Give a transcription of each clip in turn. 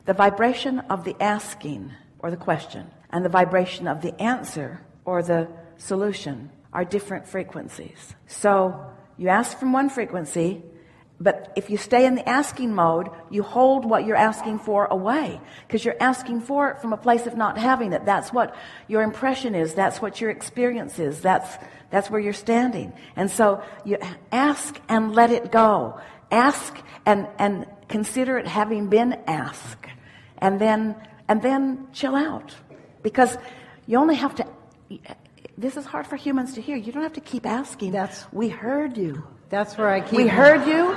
The vibration of the asking or the question and the vibration of the answer or the solution are different frequencies. So you ask from one frequency, but if you stay in the asking mode, you hold what you're asking for away, because you're asking for it from a place of not having it. That's what your impression is. That's what your experience is. That's where you're standing. And so you ask and let it go. Ask and consider it having been asked. And then chill out. Because you only have to, this is hard for humans to hear. You don't have to keep asking. We heard you. That's where I keep. We heard you.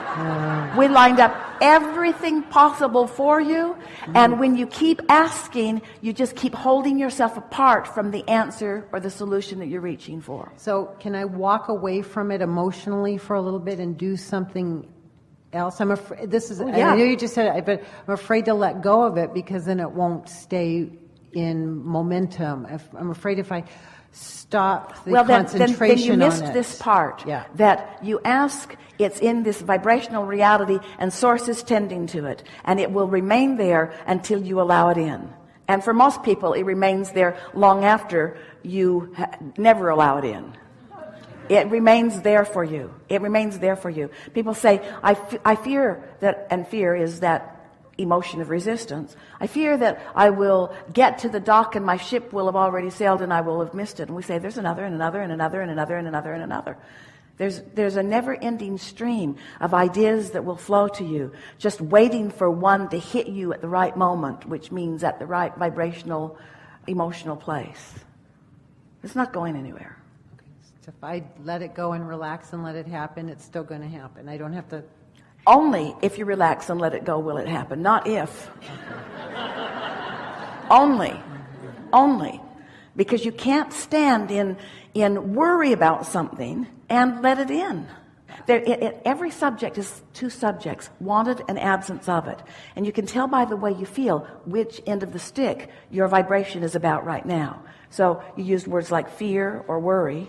We lined up everything possible for you. And when you keep asking, you just keep holding yourself apart from the answer or the solution that you're reaching for. So can I walk away from it emotionally for a little bit and do something else? I'm afraid. I know you just said it, but I'm afraid to let go of it because then it won't stay in momentum. I'm afraid if I stop the concentration then you on missed it. this part. Yeah. That you ask, it's in this vibrational reality, and source is tending to it, and it will remain there until you allow it in. And for most people, it remains there long after you never allow it in. It remains there for you. It remains there for you. People say, I fear that, and fear is that emotion of resistance. I fear that I will get to the dock and my ship will have already sailed and I will have missed it. And we say, there's another and another and another and another and another and another. There's a never-ending stream of ideas that will flow to you, just waiting for one to hit you at the right moment, which means at the right vibrational, emotional place. It's not going anywhere. So if I let it go and relax and let it happen, it's still going to happen. I don't have to. Only if you relax and let it go will it happen, not if. Only. Because you can't stand in worry about something and let it in. Every subject is two subjects, wanted and absence of it. And you can tell by the way you feel which end of the stick your vibration is about right now. So you used words like fear or worry.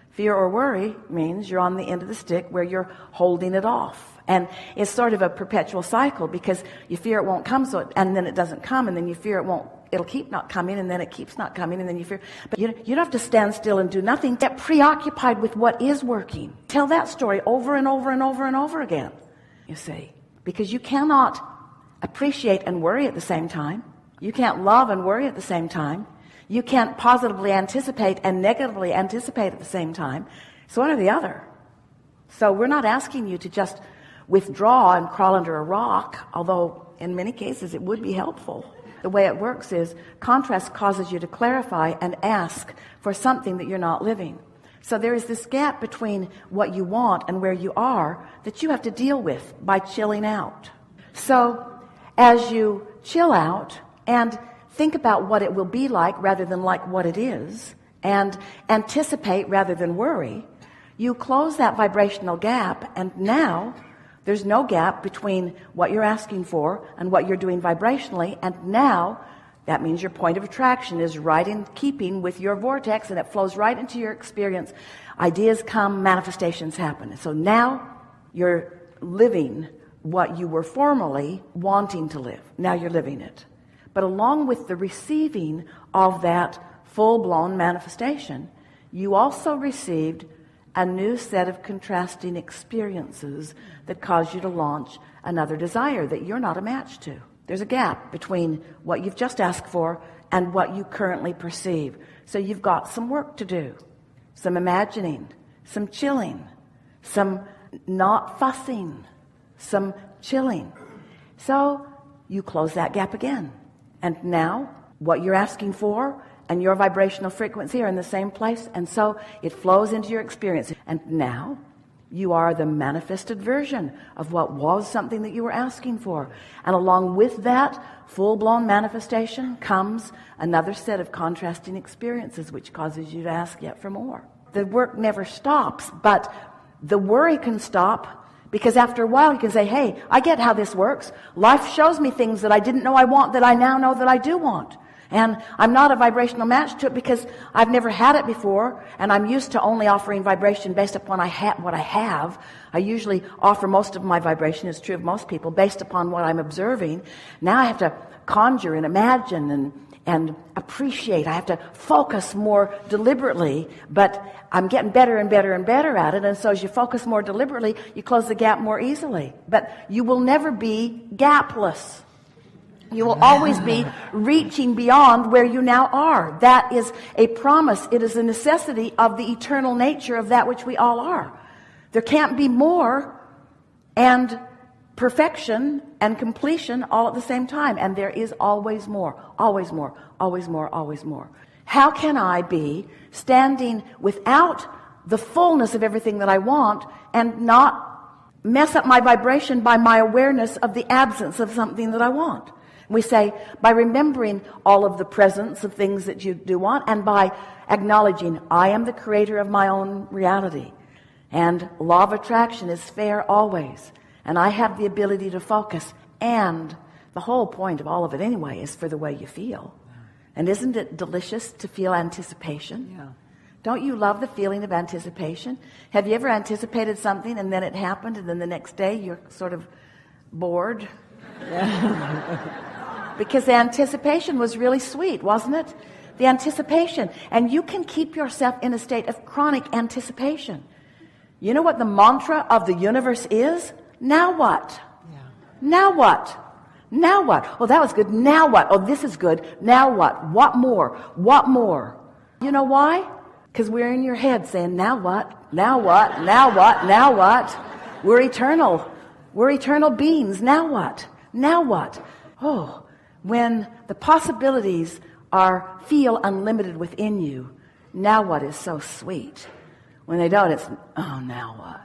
Fear or worry means you're on the end of the stick where you're holding it off. And it's sort of a perpetual cycle because you fear it won't come, and then it doesn't come, and then you fear it'll keep not coming, and then it keeps not coming, and then you fear. But you don't have to stand still and do nothing. Get preoccupied with what is working. Tell that story over and over and over and over again, you see. Because you cannot appreciate and worry at the same time. You can't love and worry at the same time. You can't positively anticipate and negatively anticipate at the same time. It's one or the other. So we're not asking you to just withdraw and crawl under a rock, although in many cases it would be helpful. The way it works is contrast causes you to clarify and ask for something that you're not living. So there is this gap between what you want and where you are that you have to deal with by chilling out. So as you chill out and think about what it will be like rather than like what it is, and anticipate rather than worry, you close that vibrational gap, and now there's no gap between what you're asking for and what you're doing vibrationally, and now that means your point of attraction is right in keeping with your vortex, and it flows right into your experience. Ideas come, manifestations happen. So now you're living what you were formerly wanting to live. Now you're living it. But along with the receiving of that full-blown manifestation, you also received a new set of contrasting experiences that cause you to launch another desire that you're not a match to. There's a gap between what you've just asked for and what you currently perceive. So you've got some work to do, some imagining, some chilling, some not fussing, some chilling. So you close that gap again. And now what you're asking for and your vibrational frequency are in the same place, and so it flows into your experience. And now you are the manifested version of what was something that you were asking for. And along with that full-blown manifestation comes another set of contrasting experiences, which causes you to ask yet for more. The work never stops, but the worry can stop, because after a while you can say, hey, I get how this works. Life shows me things that I didn't know I want that I now know that I do want. And I'm not a vibrational match to it because I've never had it before, and I'm used to only offering vibration based upon what I have. I usually offer most of my vibration, it's true of most people, based upon what I'm observing. Now I have to conjure and imagine and appreciate. I have to focus more deliberately, but I'm getting better and better and better at it. And so as you focus more deliberately, you close the gap more easily. But you will never be gapless. You will always be reaching beyond where you now are. That is a promise. It is a necessity of the eternal nature of that which we all are. There can't be more and perfection and completion all at the same time. And there is always more, always more, always more, always more. How can I be standing without the fullness of everything that I want and not mess up my vibration by my awareness of the absence of something that I want? We say, by remembering all of the presence of things that you do want, and by acknowledging, I am the creator of my own reality. And law of attraction is fair always. And I have the ability to focus. And the whole point of all of it anyway is for the way you feel. And isn't it delicious to feel anticipation? Yeah. Don't you love the feeling of anticipation? Have you ever anticipated something and then it happened and then the next day you're sort of bored? Because the anticipation was really sweet, wasn't it? The anticipation. And you can keep yourself in a state of chronic anticipation. You know what the mantra of the universe is? Now what? Yeah. Now what? Now what? Oh, that was good. Now what? Oh, this is good. Now what? What more? What more? You know why? Because we're in your head saying, now what? Now what? Now what? Now what? We're eternal. We're eternal beings. Now what? Now what? Oh, when the possibilities feel unlimited within you, now what is so sweet. When they don't, it's, oh, now what?